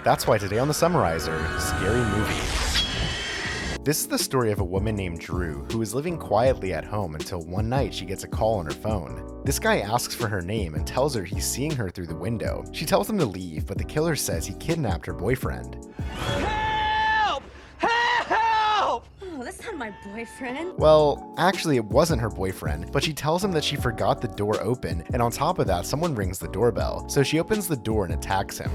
That's why today on The Summarizer, scary movie. This is the story of a woman named Drew who is living quietly at home until one night she gets a call on her phone. This guy asks for her name and tells her he's seeing her through the window. She tells him to leave, but the killer says he kidnapped her boyfriend. Help! Help! Oh, that's not my boyfriend. Well, actually it wasn't her boyfriend, but she tells him that she forgot the door open, and on top of that someone rings the doorbell, so she opens the door and attacks him.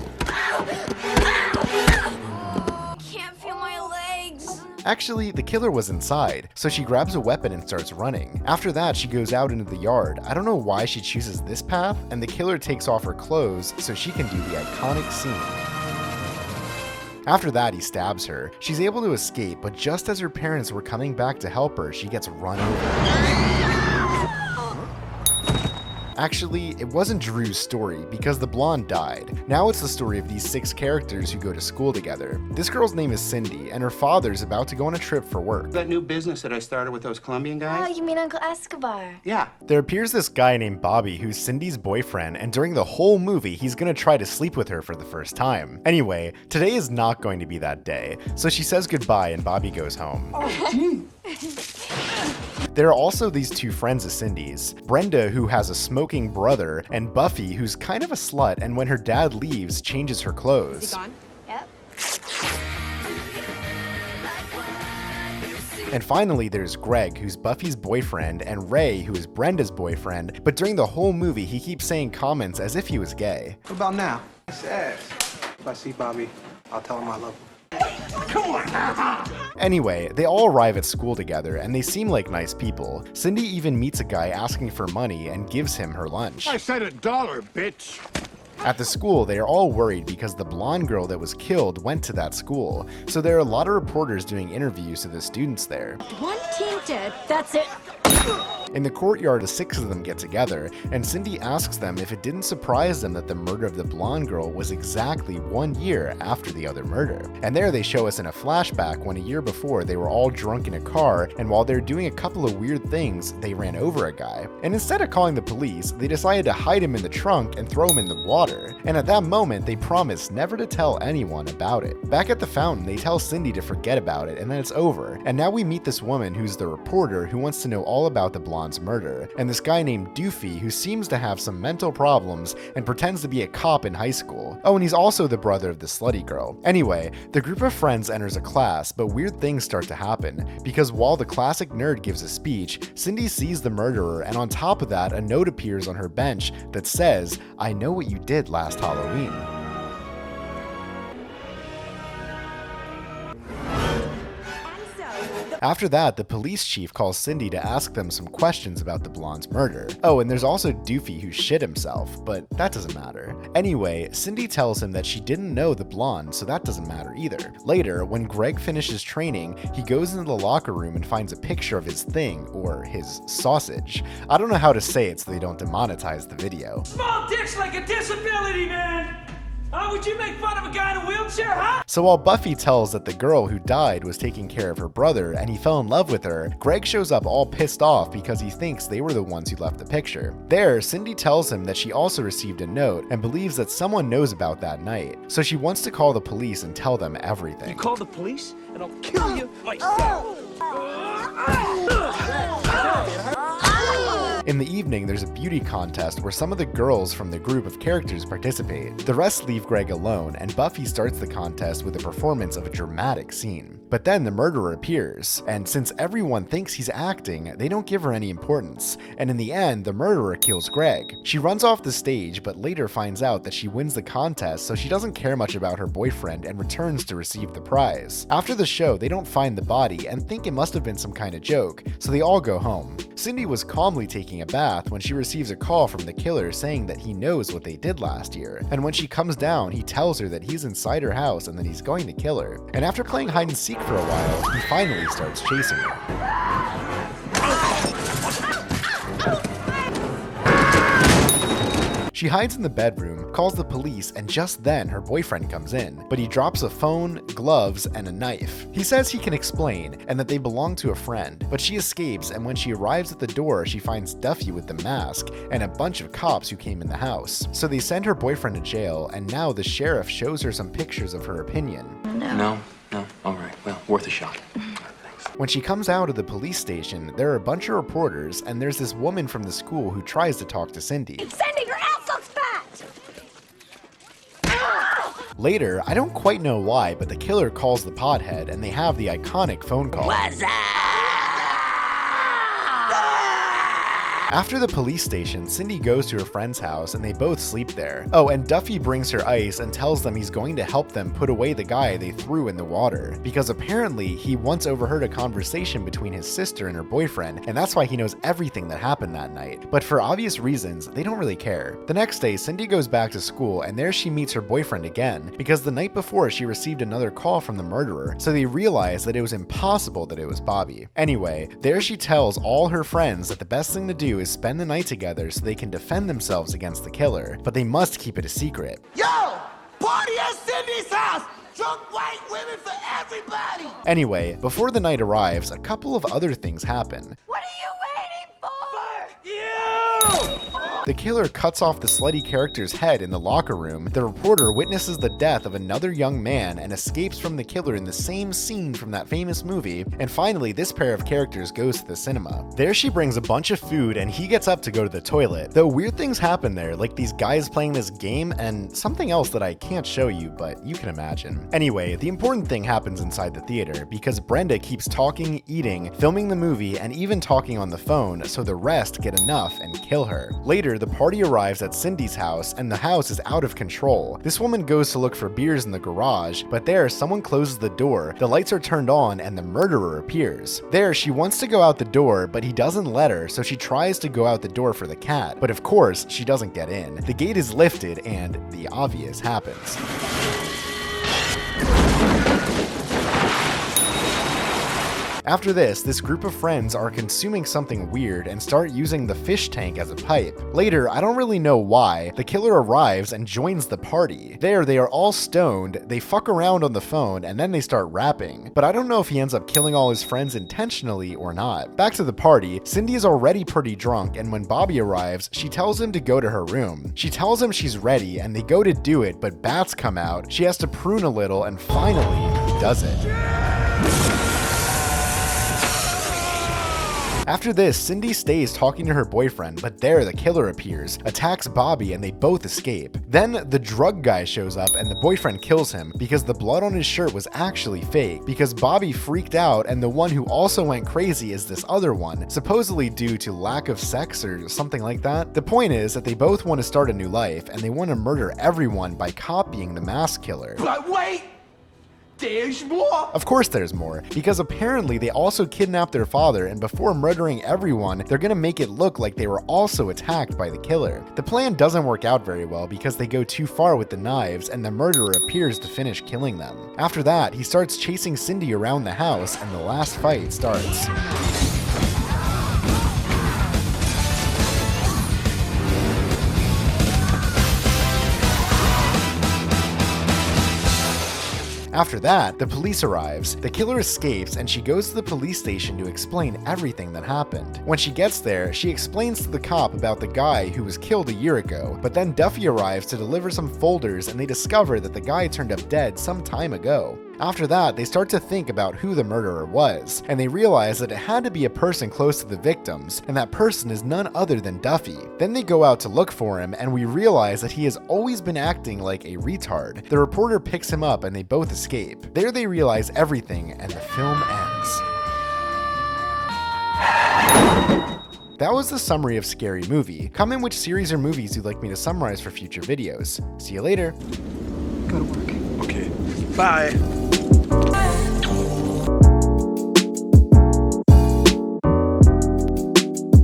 Can't feel my legs. Actually, the killer was inside, so she grabs a weapon and starts running. After that, she goes out into the yard. I don't know why she chooses this path, and the killer takes off her clothes so she can do the iconic scene. After that, he stabs her. She's able to escape, but just as her parents were coming back to help her, she gets run over. Actually, it wasn't Drew's story because the blonde died. Now it's the story of these 6 characters who go to school together. This girl's name is Cindy, and her father's about to go on a trip for work. That new business that I started with those Colombian guys? Oh, you mean Uncle Escobar? Yeah. There appears this guy named Bobby who's Cindy's boyfriend, and during the whole movie, he's gonna try to sleep with her for the first time. Anyway, today is not going to be that day, so she says goodbye and Bobby goes home. There are also these 2 friends of Cindy's, Brenda, who has a smoking brother, and Buffy, who's kind of a slut and when her dad leaves, changes her clothes. Is he gone? Yep. And finally, there's Greg, who's Buffy's boyfriend, and Ray, who is Brenda's boyfriend, but during the whole movie, he keeps saying comments as if he was gay. What about now? It's ass. If I see Bobby, I'll tell him I love him. Anyway, they all arrive at school together, and they seem like nice people. Cindy even meets a guy asking for money and gives him her lunch. I said $1, bitch. At the school, they are all worried because the blonde girl that was killed went to that school, so there are a lot of reporters doing interviews to the students there. One team dead. That's it. In the courtyard, the 6 of them get together, and Cindy asks them if it didn't surprise them that the murder of the blonde girl was exactly 1 year after the other murder. And there they show us in a flashback when a year before they were all drunk in a car, and while they're doing a couple of weird things, they ran over a guy. And instead of calling the police, they decided to hide him in the trunk and throw him in the water. And at that moment, they promise never to tell anyone about it. Back at the fountain, they tell Cindy to forget about it, and then it's over. And now we meet this woman who's the reporter who wants to know all about the blonde's murder, and this guy named Doofy who seems to have some mental problems and pretends to be a cop in high school. Oh, and he's also the brother of the slutty girl. Anyway, the group of friends enters a class, but weird things start to happen, because while the classic nerd gives a speech, Cindy sees the murderer, and on top of that, a note appears on her bench that says, "I know what you did last Halloween." After that, the police chief calls Cindy to ask them some questions about the blonde's murder. Oh, and there's also Doofy who shit himself, but that doesn't matter. Anyway, Cindy tells him that she didn't know the blonde, so that doesn't matter either. Later, when Greg finishes training, he goes into the locker room and finds a picture of his thing, or his sausage. I don't know how to say it so they don't demonetize the video. Small dick's like a disability, man! Oh, would you make fun of a guy in a wheelchair, huh? So while Buffy tells that the girl who died was taking care of her brother and he fell in love with her, Greg shows up all pissed off because he thinks they were the ones who left the picture. There, Cindy tells him that she also received a note and believes that someone knows about that night. So she wants to call the police and tell them everything. You call the police, and I'll kill you myself. In the evening, there's a beauty contest where some of the girls from the group of characters participate. The rest leave Greg alone, and Buffy starts the contest with a performance of a dramatic scene. But then the murderer appears, and since everyone thinks he's acting, they don't give her any importance, and in the end, the murderer kills Greg. She runs off the stage, but later finds out that she wins the contest, so she doesn't care much about her boyfriend and returns to receive the prize. After the show, they don't find the body and think it must have been some kind of joke, so they all go home. Cindy was calmly taking a bath when she receives a call from the killer saying that he knows what they did last year, and when she comes down, he tells her that he's inside her house and that he's going to kill her. And after playing hide and seek for a while, he finally starts chasing her. She hides in the bedroom, calls the police, and just then her boyfriend comes in, but he drops a phone, gloves, and a knife. He says he can explain and that they belong to a friend, but she escapes, and when she arrives at the door, she finds Duffy with the mask and a bunch of cops who came in the house. So they send her boyfriend to jail, and now the sheriff shows her some pictures of her opinion. No? All right. Well, worth a shot. When she comes out of the police station, there are a bunch of reporters, and there's this woman from the school who tries to talk to Cindy. Cindy, your ass looks fat! Later, I don't quite know why, but the killer calls the pothead, and they have the iconic phone call. What's up? After the police station, Cindy goes to her friend's house and they both sleep there. Oh, and Duffy brings her ice and tells them he's going to help them put away the guy they threw in the water, because apparently he once overheard a conversation between his sister and her boyfriend, and that's why he knows everything that happened that night. But for obvious reasons, they don't really care. The next day, Cindy goes back to school, and there she meets her boyfriend again, because the night before she received another call from the murderer, so they realize that it was impossible that it was Bobby. Anyway, there she tells all her friends that the best thing to do is spend the night together so they can defend themselves against the killer, but they must keep it a secret. Yo! Party at Cindy's house! Drunk white women for everybody! Anyway, before the night arrives, a couple of other things happen. What are you waiting for? You! The killer cuts off the slutty character's head in the locker room, the reporter witnesses the death of another young man and escapes from the killer in the same scene from that famous movie, and finally this pair of characters goes to the cinema. There she brings a bunch of food and he gets up to go to the toilet, though weird things happen there, like these guys playing this game and something else that I can't show you, but you can imagine. Anyway, the important thing happens inside the theater, because Brenda keeps talking, eating, filming the movie, and even talking on the phone, so the rest get enough and kill her. Later, the party arrives at Cindy's house, and the house is out of control. This woman goes to look for beers in the garage, but there someone closes the door, the lights are turned on, and the murderer appears. There, she wants to go out the door, but he doesn't let her, so she tries to go out the door for the cat. But of course, she doesn't get in. The gate is lifted, and the obvious happens. After this group of friends are consuming something weird and start using the fish tank as a pipe. Later, I don't really know why, the killer arrives and joins the party. There, they are all stoned, they fuck around on the phone, and then they start rapping. But I don't know if he ends up killing all his friends intentionally or not. Back to the party, Cindy is already pretty drunk, and when Bobby arrives, she tells him to go to her room. She tells him she's ready, and they go to do it, but bats come out, she has to prune a little, and finally, he does it. After this, Cindy stays talking to her boyfriend, but there the killer appears, attacks Bobby, and they both escape. Then the drug guy shows up and the boyfriend kills him because the blood on his shirt was actually fake, because Bobby freaked out and the one who also went crazy is this other one, supposedly due to lack of sex or something like that. The point is that they both want to start a new life and they want to murder everyone by copying the mask killer. But wait! There's more! Of course there's more, because apparently they also kidnapped their father, and before murdering everyone, they're gonna make it look like they were also attacked by the killer. The plan doesn't work out very well because they go too far with the knives and the murderer appears to finish killing them. After that, he starts chasing Cindy around the house and the last fight starts. After that, the police arrives, the killer escapes, and she goes to the police station to explain everything that happened. When she gets there, she explains to the cop about the guy who was killed a year ago, but then Duffy arrives to deliver some folders and they discover that the guy turned up dead some time ago. After that, they start to think about who the murderer was, and they realize that it had to be a person close to the victims, and that person is none other than Duffy. Then they go out to look for him, and we realize that he has always been acting like a retard. The reporter picks him up and they both escape. There they realize everything, and the film ends. That was the summary of Scary Movie. Comment which series or movies you'd like me to summarize for future videos. See you later. Go to work. Okay. Bye.